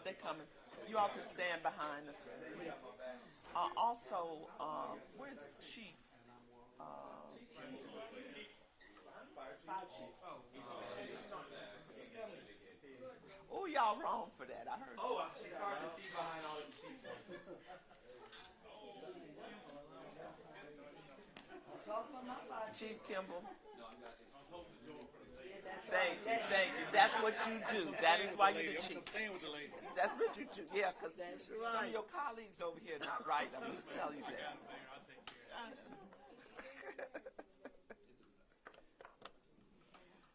They're coming. You all can stand behind us, please. Also, where's Chief? Fire Chief. Oh, y'all wrong for that. I heard. Oh, it's hard to see behind all these people. Talk about my fire Chief Kimball. Yeah, that's Thank you, right. thank you. That's what you do. That is why you're the chief. That's what you do. Yeah, because That's some right. of your colleagues over here are not right. I'm just telling you that.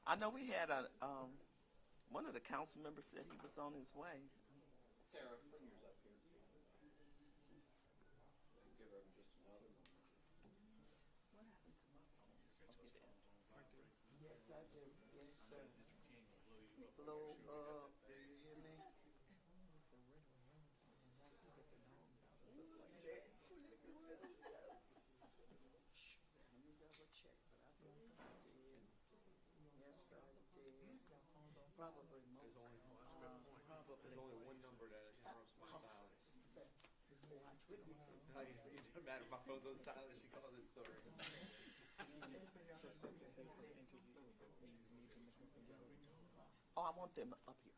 I know we had one of the council members said he was on his way. Tara, bring yours up here. Give her just another one. What happened to my phone? Yes, I do. Yes, sir. Blow up. Do you hear me? Let me double check, but I believe I did. Yes, I did. Probably more. Probably. There's only one number that interrupts my silence. It doesn't matter if my phone's on silent, she calls it story. Oh, I want them up here.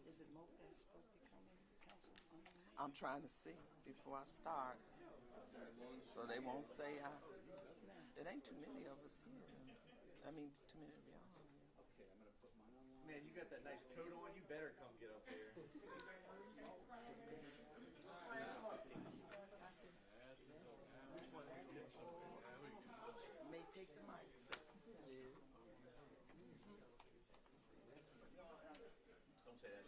Is it Mo that's supposed to be coming to council? I'm trying to see before I start, so they won't say it ain't too many of us here. I mean, too many of y'all. Okay, I'm gonna put mine on. Man, you got that nice coat on. You better come get up here. May take the mic. Don't say that. She'll bet.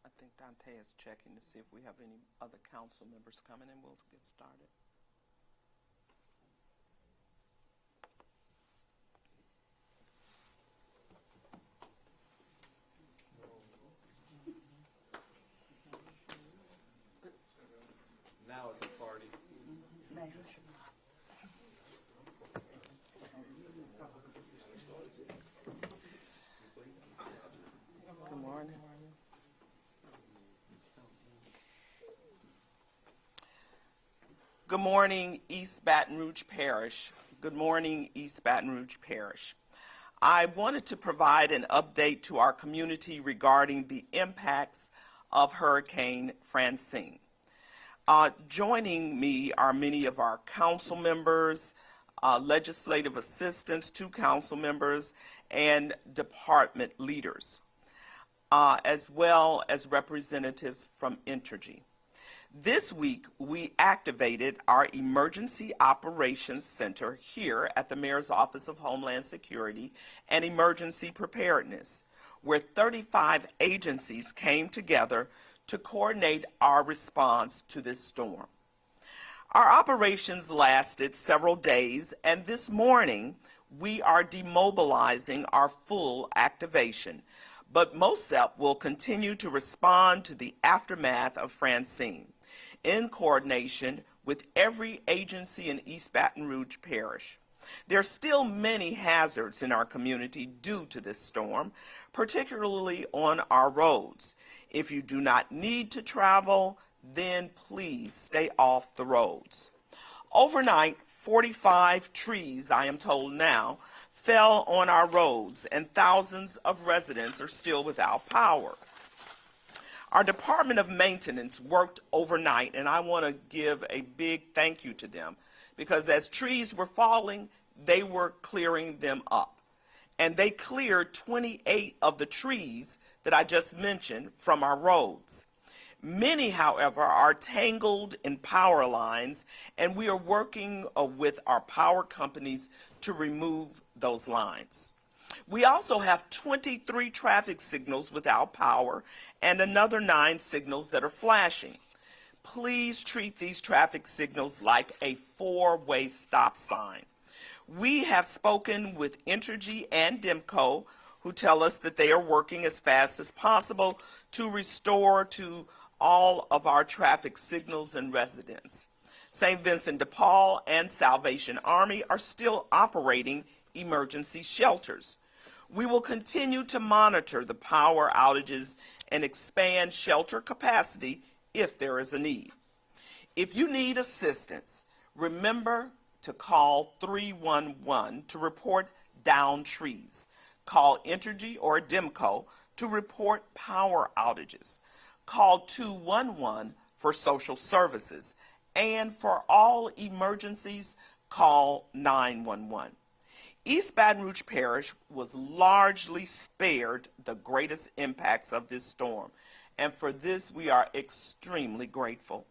I think Dante is checking to see if we have any other council members coming, and we'll get started. Now it's a party. Man, who should Good morning. Good morning, East Baton Rouge Parish. Good morning, East Baton Rouge Parish. I wanted to provide an update to our community regarding the impacts of Hurricane Francine. Joining me are many of our council members, legislative assistants, 2 council members, and department leaders, as well as representatives from Entergy. This week, we activated our Emergency Operations Center here at the Mayor's Office of Homeland Security and Emergency Preparedness, where 35 agencies came together to coordinate our response to this storm. Our operations lasted several days, and this morning, we are demobilizing our full activation, but MOSEP will continue to respond to the aftermath of Francine. in coordination with every agency in East Baton Rouge Parish. There are still many hazards in our community due to this storm, particularly on our roads. If you do not need to travel, then please stay off the roads. Overnight, 45 trees, I am told now, fell on our roads, and thousands of residents are still without power. Our Department of Maintenance worked overnight, and I want to give a big thank you to them, because as trees were falling, they were clearing them up. And they cleared 28 of the trees that I just mentioned from our roads. Many, however, are tangled in power lines, and we are working with our power companies to remove those lines. We also have 23 traffic signals without power and another 9 signals that are flashing. Please treat these traffic signals like a 4-way stop sign. We have spoken with Entergy and Demco, who tell us that they are working as fast as possible to restore to all of our traffic signals and residents. St. Vincent de Paul and Salvation Army are still operating emergency shelters. We will continue to monitor the power outages and expand shelter capacity if there is a need. If you need assistance, remember to call 311 to report downed trees. Call Entergy or Demco to report power outages. Call 211 for social services. And for all emergencies, call 911. East Baton Rouge Parish was largely spared the greatest impacts of this storm, and for this we are extremely grateful.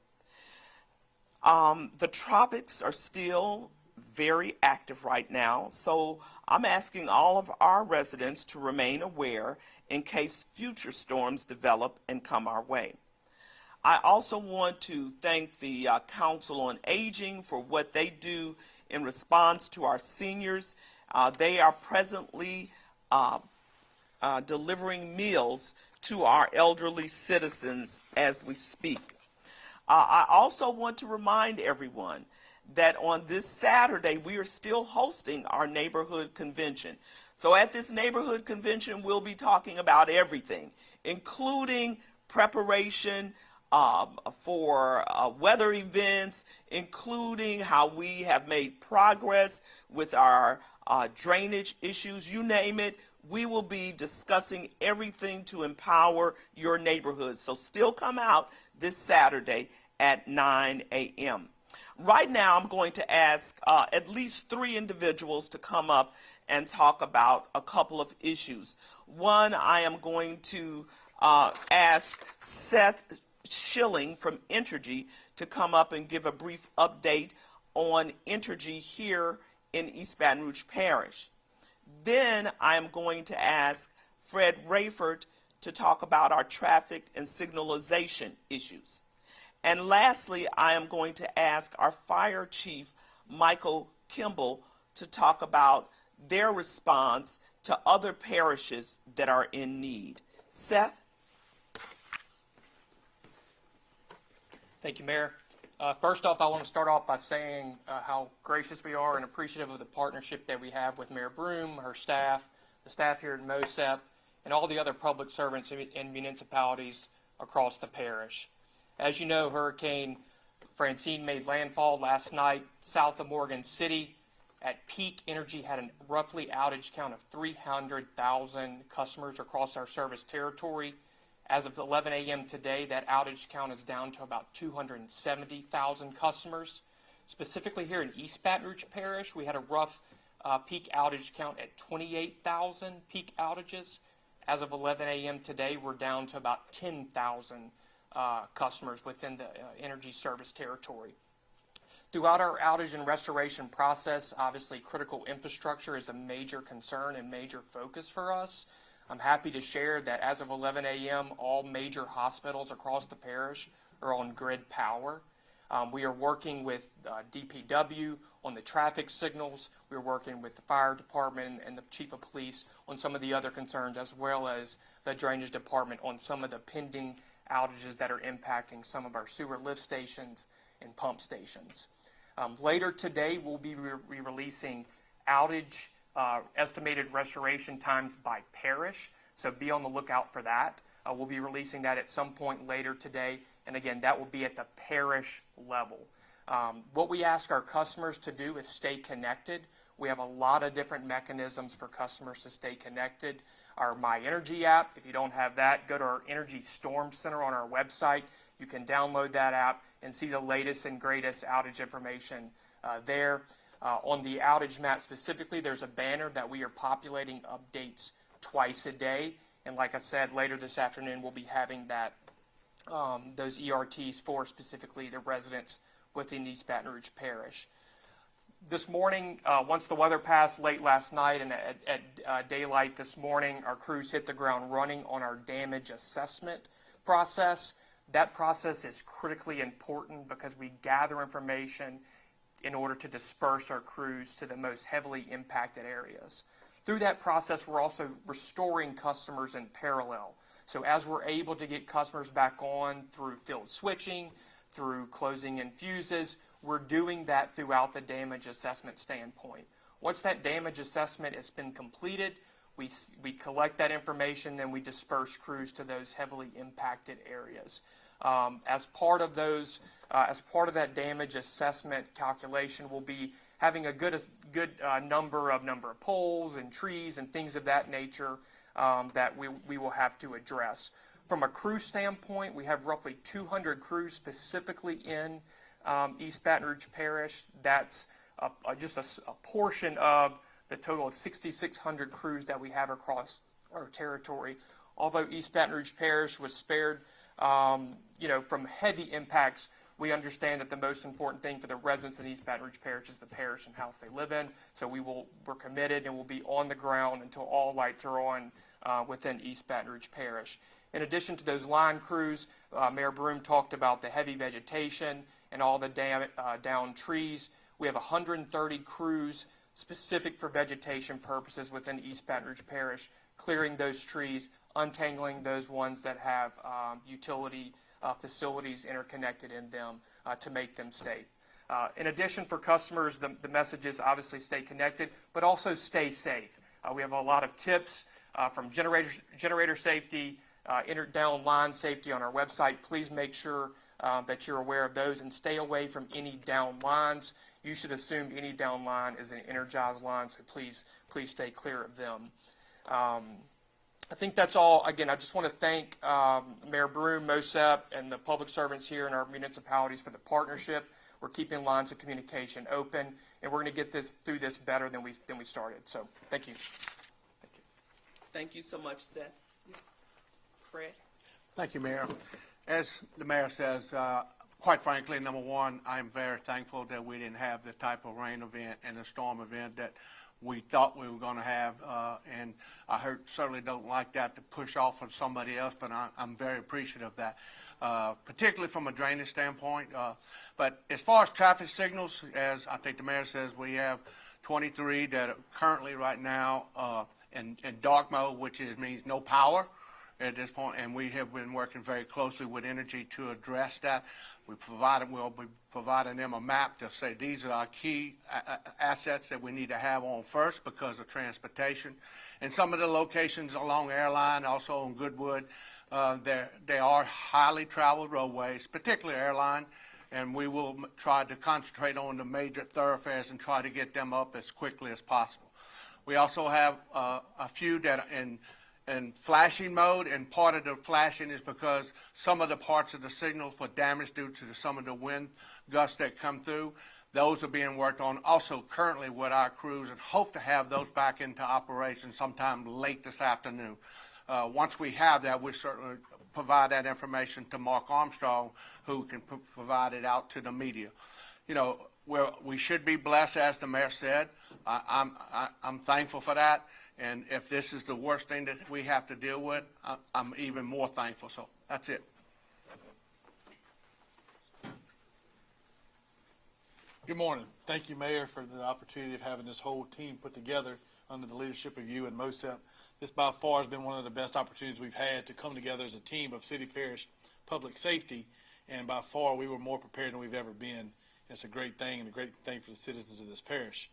The tropics are still very active right now, so I'm asking all of our residents to remain aware in case future storms develop and come our way. I also want to thank the Council on Aging for what they do in response to our seniors. They are presently delivering meals to our elderly citizens as we speak. I also want to remind everyone that on this Saturday, we are still hosting our neighborhood convention. So at this neighborhood convention, we'll be talking about everything, including preparation for weather events, including how we have made progress with our drainage issues, you name it. We will be discussing everything to empower your neighborhood. So still come out this Saturday at 9 a.m. Right now, I'm going to ask at least 3 individuals to come up and talk about a couple of issues. One, I am going to ask Seth Schilling from Entergy to come up and give a brief update on Entergy here in East Baton Rouge Parish. Then I am going to ask Fred Rayford to talk about our traffic and signalization issues. And lastly, I am going to ask our fire chief, Michael Kimball, to talk about their response to other parishes that are in need. Seth? Thank you, Mayor. First off, I want to start off by saying how gracious we are and appreciative of the partnership that we have with Mayor Broome, her staff, the staff here at MOSEP, and all the other public servants in municipalities across the parish. As you know, Hurricane Francine made landfall last night south of Morgan City. At peak, Entergy had a roughly outage count of 300,000 customers across our service territory. As of 11 a.m. today, that outage count is down to about 270,000 customers. Specifically here in East Baton Rouge Parish, we had a rough peak outage count at 28,000 peak outages. As of 11 a.m. today, we're down to about 10,000 customers within the Entergy service territory. Throughout our outage and restoration process, obviously critical infrastructure is a major concern and major focus for us. I'm happy to share that as of 11 a.m., all major hospitals across the parish are on grid power. We are working with DPW on the traffic signals. We're working with the fire department and the chief of police on some of the other concerns, as well as the drainage department on some of the pending outages that are impacting some of our sewer lift stations and pump stations. Later today, we'll be releasing outage estimated restoration times by parish, so be on the lookout for that. We'll be releasing that at some point later today, and again, that will be at the parish level. What we ask our customers to do is stay connected. We have a lot of different mechanisms for customers to stay connected. Our My Energy app, if you don't have that, go to our Energy Storm Center on our website. You can download that app and see the latest and greatest outage information there. On the outage map specifically, there's a banner that we are populating updates twice a day. And like I said, later this afternoon, we'll be having that those ERTs for specifically the residents within East Baton Rouge Parish. This morning, once the weather passed late last night and at daylight this morning, our crews hit the ground running on our damage assessment process. That process is critically important because we gather information in order to disperse our crews to the most heavily impacted areas. Through that process, we're also restoring customers in parallel. So as we're able to get customers back on through field switching, through closing in fuses, we're doing that throughout the damage assessment standpoint. Once that damage assessment has been completed, we collect that information and we disperse crews to those heavily impacted areas. As part of that damage assessment calculation, we'll be having a good number of poles and trees and things of that nature that we will have to address. From a crew standpoint, we have roughly 200 crews specifically in East Baton Rouge Parish. That's just a portion of the total of 6,600 crews that we have across our territory. Although East Baton Rouge Parish was spared from heavy impacts, we understand that the most important thing for the residents in East Baton Rouge Parish is the parish and house they live in. So we're committed and we'll be on the ground until all lights are on within East Baton Rouge Parish. In addition to those line crews, Mayor Broome talked about the heavy vegetation and all the downed trees. We have 130 crews specific for vegetation purposes within East Baton Rouge Parish, clearing those trees, untangling those ones that have utility facilities interconnected in them to make them safe. In addition, for customers, the message is obviously stay connected, but also stay safe. We have a lot of tips from generator safety, down line safety on our website. Please make sure that you're aware of those and stay away from any down lines. You should assume any down line is an energized line, so please stay clear of them. I think that's all. Again, I just want to thank Mayor Broome, MOSEP, and the public servants here in our municipalities for the partnership. We're keeping lines of communication open, and we're going to get through this better than we started. So, thank you. Thank you so much, Seth. Fred? Thank you, Mayor. As the Mayor says, quite frankly, number one, I'm very thankful that we didn't have the type of rain event and the storm event that we thought we were going to have, and I certainly don't like that to push off on somebody else, but I'm very appreciative of that, particularly from a drainage standpoint. But as far as traffic signals, as I think the Mayor says, we have 23 that are currently right now in dark mode, which means no power at this point, and we have been working very closely with Energy to address that. We'll be providing them a map to say these are our key assets that we need to have on first because of transportation. And some of the locations along Airline, also on Goodwood, they are highly traveled roadways, particularly Airline, and we will try to concentrate on the major thoroughfares and try to get them up as quickly as possible. We also have a few that are in flashing mode, and part of the flashing is because some of the parts of the signal for damage due to some of the wind gusts that come through, those are being worked on also currently with our crews, and hope to have those back into operation sometime late this afternoon. Once we have that, we certainly provide that information to Mark Armstrong, who can provide it out to the media. You know, we should be blessed, as the Mayor said. I'm thankful for that. And if this is the worst thing that we have to deal with, I'm even more thankful. So that's it. Good morning. Thank you, Mayor, for the opportunity of having this whole team put together under the leadership of you and MOSEP. This by far has been one of the best opportunities we've had to come together as a team of city parish public safety, and by far we were more prepared than we've ever been. It's a great thing and a great thing for the citizens of this parish.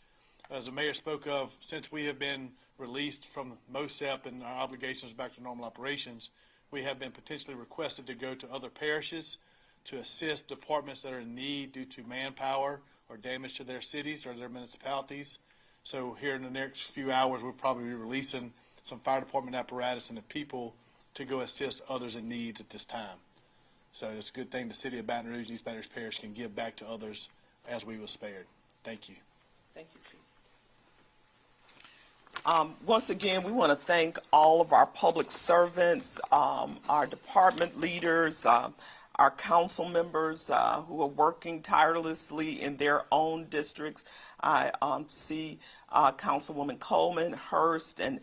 As the mayor spoke of, since we have been released from MOSEP and our obligations back to normal operations, we have been potentially requested to go to other parishes to assist departments that are in need due to manpower or damage to their cities or their municipalities. So here in the next few hours, we'll probably be releasing some fire department apparatus and the people to go assist others in needs at this time. So it's a good thing the city of Baton Rouge, East Baton Rouge Parish can give back to others as we were spared. Thank you. Thank you, Chief. Once again, we want to thank all of our public servants, our department leaders, our council members who are working tirelessly in their own districts. I see Councilwoman Coleman, Hurst, and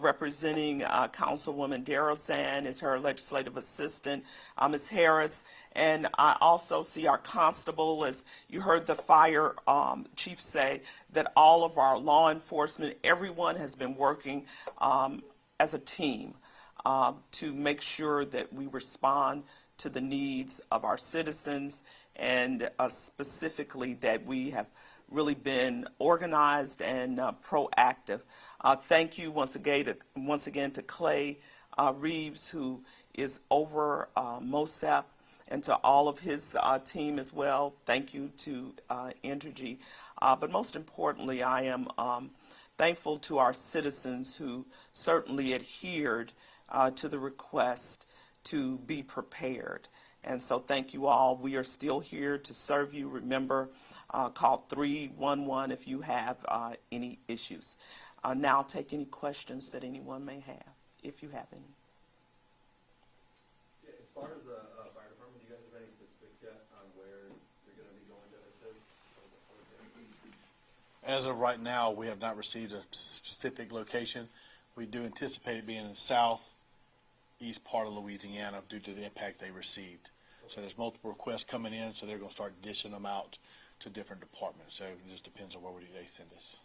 representing Councilwoman Darrell-Sand is her legislative assistant, Ms. Harris. And I also see our constable, as you heard the fire chief say, that all of our law enforcement, everyone has been working as a team to make sure that we respond to the needs of our citizens, and specifically that we have really been organized and proactive. Thank you once again to Clay Reeves, who is over MOSEP, and to all of his team as well. Thank you to Entergy. But most importantly, I am thankful to our citizens who certainly adhered to the request to be prepared. And so thank you all. We are still here to serve you. Remember, call 311 if you have any issues. Now take any questions that anyone may have, if you have any. Yeah, as far as the fire department, do you guys have any specifics yet on where you're going to be going to assist? As of right now, we have not received a specific location. We do anticipate being in the southeast part of Louisiana due to the impact they received. So there's multiple requests coming in, so they're going to start dishing them out to different departments. So it just depends on where they send us.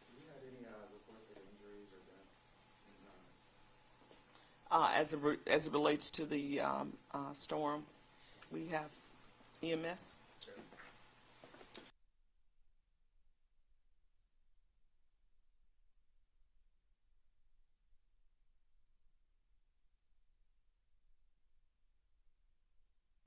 Have you had any reports of injuries or deaths? As it relates to the storm, we have EMS.